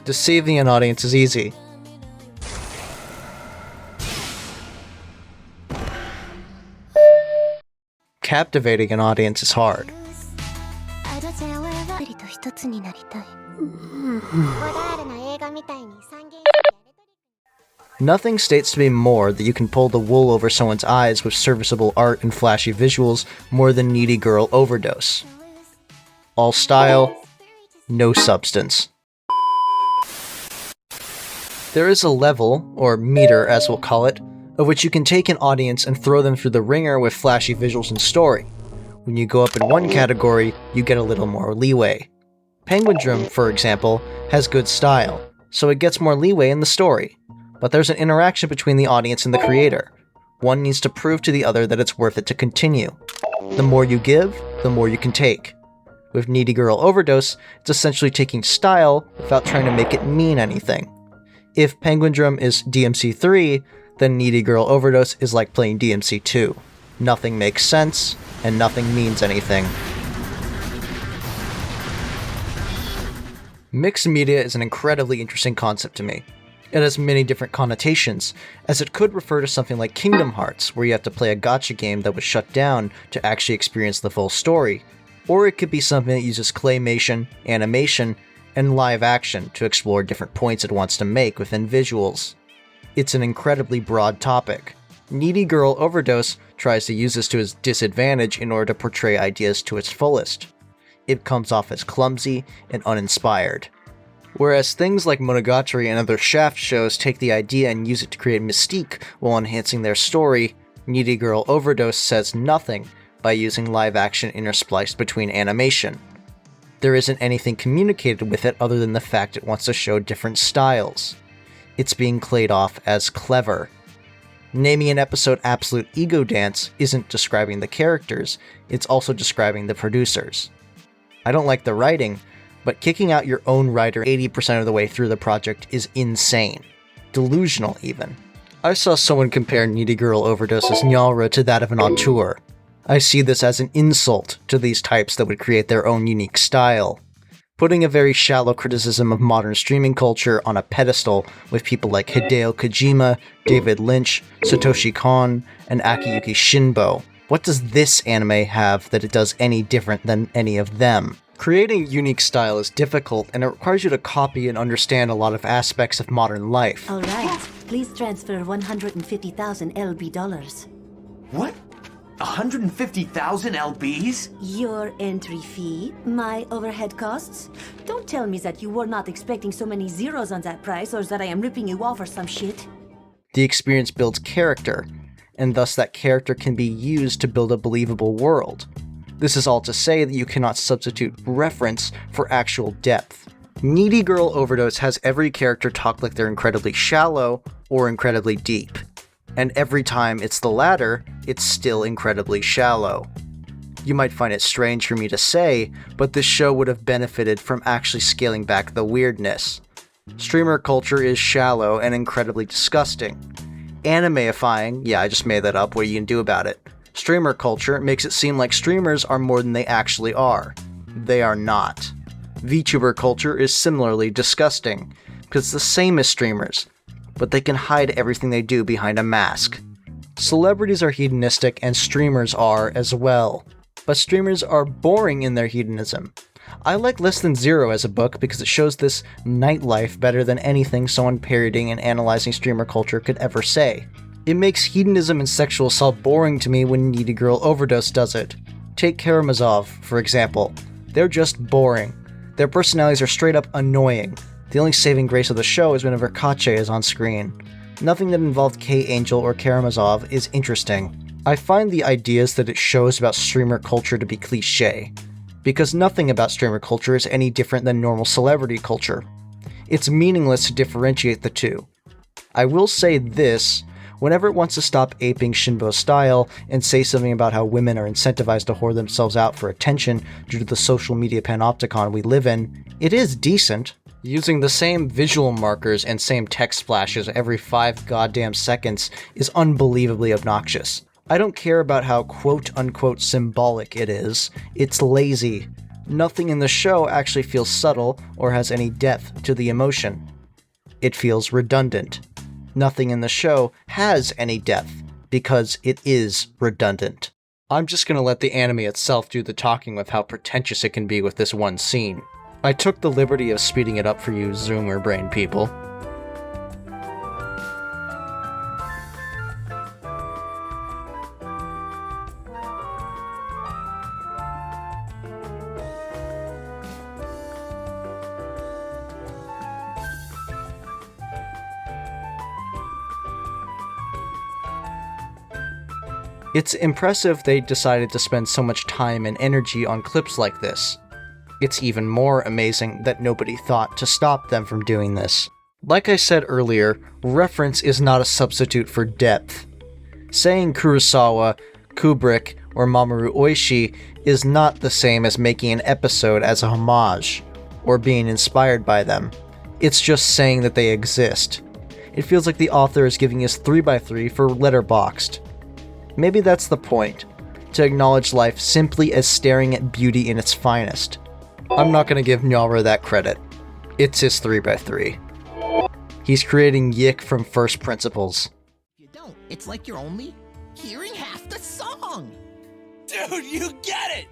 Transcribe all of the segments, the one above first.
Deceiving an audience is easy. Captivating an audience is hard. Nothing states to me more that you can pull the wool over someone's eyes with serviceable art and flashy visuals more than Needy Girl Overdose. All style, no substance. There is a level, or meter as we'll call it, of which you can take an audience and throw them through the ringer with flashy visuals and story. When you go up in one category, you get a little more leeway. Penguin Drum, for example, has good style, so it gets more leeway in the story. But there's an interaction between the audience and the creator. One needs to prove to the other that it's worth it to continue. The more you give, the more you can take. With Needy Girl Overdose, it's essentially taking style without trying to make it mean anything. If Penguin Drum is DMC 3, then Needy Girl Overdose is like playing DMC 2. Nothing makes sense, and nothing means anything. Mixed media is an incredibly interesting concept to me. It has many different connotations, as it could refer to something like Kingdom Hearts, where you have to play a gacha game that was shut down to actually experience the full story, or it could be something that uses claymation, animation, and live action to explore different points it wants to make within visuals. It's an incredibly broad topic. Needy Girl Overdose tries to use this to its disadvantage in order to portray ideas to its fullest. It comes off as clumsy and uninspired. Whereas things like Monogatari and other Shaft shows take the idea and use it to create mystique while enhancing their story, Needy Girl Overdose says nothing by using live action interspliced between animation. There isn't anything communicated with it other than the fact it wants to show different styles. It's being played off as clever. Naming an episode Absolute Ego Dance isn't describing the characters, it's also describing the producers. I don't like the writing, but kicking out your own writer 80% of the way through the project is insane. Delusional, even. I saw someone compare Needy Girl Overdose's Nyalra to that of an auteur. I see this as an insult to these types that would create their own unique style. Putting a very shallow criticism of modern streaming culture on a pedestal with people like Hideo Kojima, David Lynch, Satoshi Kon, and Akiyuki Shinbo. What does this anime have that it does any different than any of them? Creating a unique style is difficult, and it requires you to copy and understand a lot of aspects of modern life. All right, please transfer 150,000 LB dollars. What? 150,000 LBs? Your entry fee, my overhead costs. Don't tell me that you were not expecting so many zeros on that price, or that I am ripping you off or some shit. The experience builds character, and thus that character can be used to build a believable world. This is all to say that you cannot substitute reference for actual depth. Needy Girl Overdose has every character talk like they're incredibly shallow or incredibly deep. And every time it's the latter, it's still incredibly shallow. You might find it strange for me to say, but this show would have benefited from actually scaling back the weirdness. Streamer culture is shallow and incredibly disgusting. Animeifying, yeah, I just made that up, what are you gonna do about it? Streamer culture makes it seem like streamers are more than they actually are. They are not. VTuber culture is similarly disgusting, because it's the same as streamers, but they can hide everything they do behind a mask. Celebrities are hedonistic and streamers are as well, but streamers are boring in their hedonism. I like Less Than Zero as a book because it shows this nightlife better than anything someone parodying and analyzing streamer culture could ever say. It makes hedonism and sexual assault boring to me when Needy Girl Overdose does it. Take Karamazov, for example. They're just boring. Their personalities are straight up annoying. The only saving grace of the show is whenever Kache is on screen. Nothing that involved K-Angel or Karamazov is interesting. I find the ideas that it shows about streamer culture to be cliché, because nothing about streamer culture is any different than normal celebrity culture. It's meaningless to differentiate the two. I will say this, whenever it wants to stop aping Shinbo's style and say something about how women are incentivized to whore themselves out for attention due to the social media panopticon we live in, it is decent. Using the same visual markers and same text splashes every 5 goddamn seconds is unbelievably obnoxious. I don't care about how quote-unquote symbolic it is, it's lazy. Nothing in the show actually feels subtle or has any depth to the emotion. It feels redundant. Nothing in the show has any depth because it is redundant. I'm just gonna let the anime itself do the talking with how pretentious it can be with this one scene. I took the liberty of speeding it up for you Zoomer brain people. It's impressive they decided to spend so much time and energy on clips like this. It's even more amazing that nobody thought to stop them from doing this. Like I said earlier, reference is not a substitute for depth. Saying Kurosawa, Kubrick, or Mamoru Oshii is not the same as making an episode as a homage, or being inspired by them. It's just saying that they exist. It feels like the author is giving us 3x3 for Letterboxd. Maybe that's the point, to acknowledge life simply as staring at beauty in its finest. I'm not gonna give Nyara that credit. It's his 3x3. He's creating Yick from first principles. You don't. It's like you're only hearing half the song. Dude, you get it!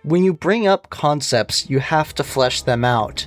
When you bring up concepts, you have to flesh them out.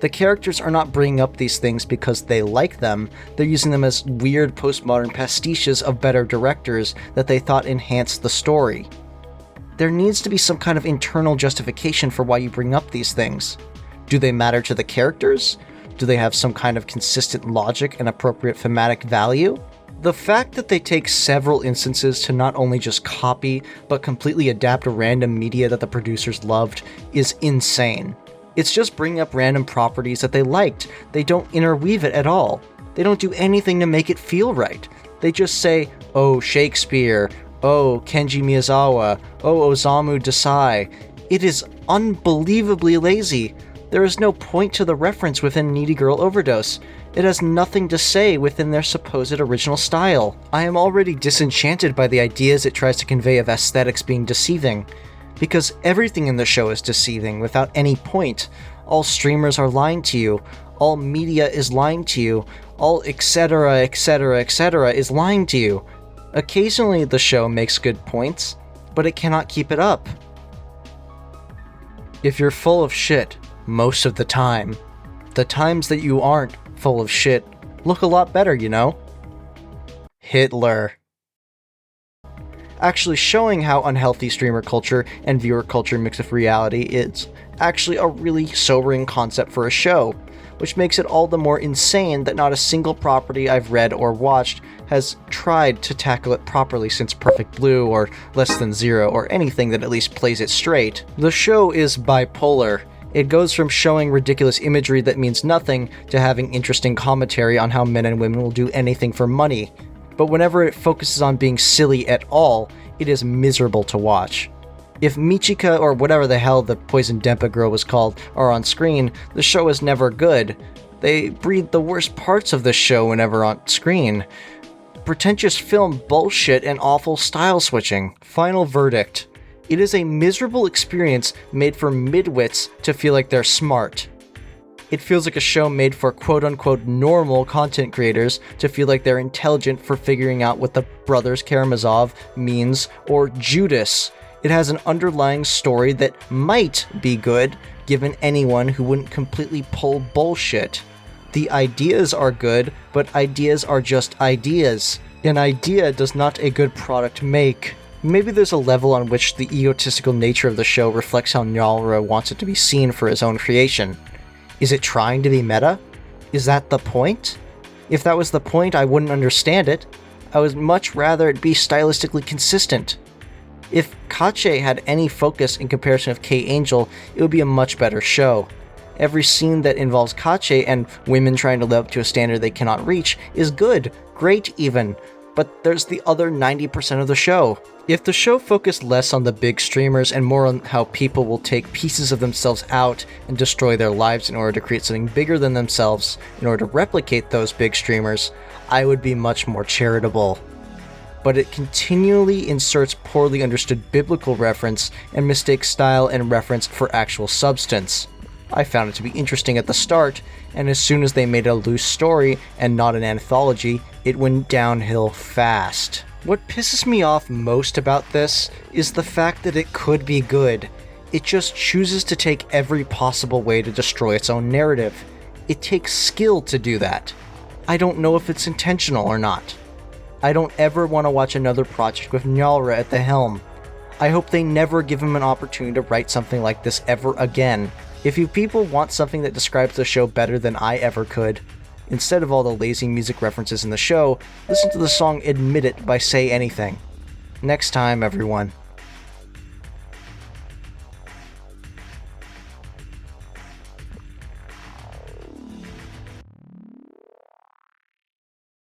The characters are not bringing up these things because they like them, they're using them as weird postmodern pastiches of better directors that they thought enhanced the story. There needs to be some kind of internal justification for why you bring up these things. Do they matter to the characters? Do they have some kind of consistent logic and appropriate thematic value? The fact that they take several instances to not only just copy, but completely adapt random media that the producers loved is insane. It's just bringing up random properties that they liked. They don't interweave it at all. They don't do anything to make it feel right. They just say, oh, Shakespeare, oh, Kenji Miyazawa, oh, Osamu Dazai. It is unbelievably lazy. There is no point to the reference within Needy Girl Overdose. It has nothing to say within their supposed original style. I am already disenchanted by the ideas it tries to convey of aesthetics being deceiving. Because everything in the show is deceiving without any point. All streamers are lying to you. All media is lying to you. All etc, etc, etc is lying to you. Occasionally the show makes good points, but it cannot keep it up. If you're full of shit most of the times that you aren't full of shit look a lot better, you know? Hitler. Actually showing how unhealthy streamer culture and viewer culture mix with reality is actually a really sobering concept for a show, which makes it all the more insane that not a single property I've read or watched has tried to tackle it properly since Perfect Blue or Less Than Zero or anything that at least plays it straight. The show is bipolar. It goes from showing ridiculous imagery that means nothing to having interesting commentary on how men and women will do anything for money. But whenever it focuses on being silly at all, it is miserable to watch. If Michika or whatever the hell the Poison Dempa girl was called are on screen, the show is never good. They breed the worst parts of the show whenever on screen. Pretentious film bullshit and awful style switching. Final verdict. It is a miserable experience made for midwits to feel like they're smart. It feels like a show made for quote-unquote normal content creators to feel like they're intelligent for figuring out what the Brothers Karamazov means, or Judas. It has an underlying story that might be good, given anyone who wouldn't completely pull bullshit. The ideas are good, but ideas are just ideas. An idea does not a good product make. Maybe there's a level on which the egotistical nature of the show reflects how Nyalra wants it to be seen for his own creation. Is it trying to be meta? Is that the point? If that was the point, I wouldn't understand it. I would much rather it be stylistically consistent. If Kache had any focus in comparison of K-Angel, it would be a much better show. Every scene that involves Kache and women trying to live up to a standard they cannot reach is good, great even, but there's the other 90% of the show. If the show focused less on the big streamers and more on how people will take pieces of themselves out and destroy their lives in order to create something bigger than themselves in order to replicate those big streamers, I would be much more charitable. but it continually inserts poorly understood biblical reference and mistakes style and reference for actual substance. I found it to be interesting at the start, and as soon as they made a loose story and not an anthology, it went downhill fast. What pisses me off most about this is the fact that it could be good. It just chooses to take every possible way to destroy its own narrative. It takes skill to do that. I don't know if it's intentional or not. I don't ever want to watch another project with Nyalra at the helm. I hope they never give him an opportunity to write something like this ever again. If you people want something that describes the show better than I ever could, instead of all the lazy music references in the show, listen to the song Admit It by Say Anything. Next time, everyone.